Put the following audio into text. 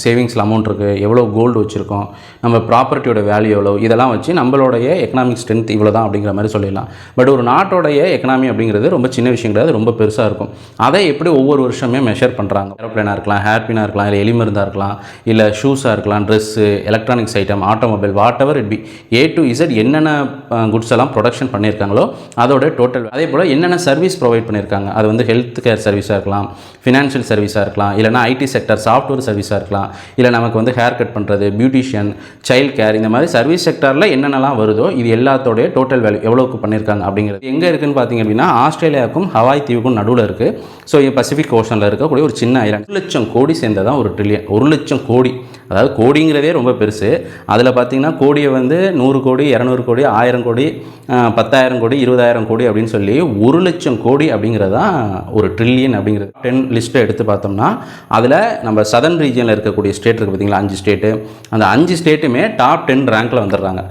சேவிங்ஸில் amount இருக்குது, எவ்வளோ gold வச்சுருக்கோம், நம்ம ப்ராப்பர்ட்டியோட வேல்யூ எவ்வளோ, இதெல்லாம் வச்சு நம்மளுடைய எக்கனாமிக் ஸ்ட்ரென்த் இவ்வளோ தான் அப்படிங்கிற மாதிரி சொல்லிடலாம். பட் ஒரு நாட்டோடைய எக்கனாமி அப்படிங்கிறது ரொம்ப சின்ன விஷயம் கிடையாது, ரொம்ப பெருசாக இருக்கும். அதை எப்படி ஒவ்வொரு வருஷமே மெஷர் பண்ணுறாங்க. ஏரோப்ளேனாக இருக்கலாம், ஹேர்பினாக இருக்கலாம், இல்லை எலிமருந்தாக இருக்கலாம், இல்லை ஷூஸாக இருக்கலாம், dress, electronics item, automobile, what ever it be, A to Z என்னென்ன குட்ஸ் எல்லாம் ப்ரொடக்ஷன் பண்ணியிருக்காங்களோ அதோட டோட்டல். அதே போல் என்னென்ன சர்வீஸ் ப்ரொவைட் பண்ணியிருக்காங்க, அது வந்து ஹெல்த் கேர் சர்வீஸாக இருக்கலாம், ஃபினான்ஷியல் சர்வீஸாக இருக்கலாம், இல்லைனா ஐடி செக்டர் சாஃப்ட்வேர் சர்வீஸாக இருக்கலாம், இல்லை நமக்கு வந்து ஹேர் கட் பண்ணுறது, பியூட்டிஷியன், சைல்ட் கேர், இந்த மாதிரி சர்வீஸ் செக்டரில் என்னென்னலாம் வருதோ இது எல்லாத்தோடைய டோட்டல் வேல்யூ எவ்வளோக்கு பண்ணியிருக்காங்க அப்படிங்கிறது எங்கே இருக்குதுன்னு பார்த்தீங்க அப்படின்னா ஆஸ்திரேலியாவுக்கும் ஹவாய் தீவுக்கும் நடுவில் இருக்குது. ஸோ பசிபிக் ஓஷனில் இருக்கக்கூடிய ஒரு சின்ன ஐலாண்ட். 1 லட்சம் கோடி சேர்ந்ததான் 1 ட்ரில்லியன். 1 லட்சம் கோடி, அதாவது கோடிங்கிறதே ரொம்ப பெருசு. அதில் பார்த்திங்கன்னா கோடியை வந்து 100 கோடி, 200 கோடி, 1000 கோடி, 10,000 கோடி, 20,000 கோடி அப்படின்னு சொல்லி 1 லட்சம் கோடி அப்படிங்கிறது தான் 1 ட்ரில்லியன் அப்படிங்கிறது. 10 லிஸ்ட்டை எடுத்து பார்த்தோம்னா அதில் நம்ம சதர்ன் ரீஜனில் இருக்கக்கூடிய ஸ்டேட் இருக்குது பார்த்திங்களா, 5 ஸ்டேட்டு, அந்த 5 ஸ்டேட்டுமே டாப் 10 ரேங்க்கில் வந்துடுறாங்க.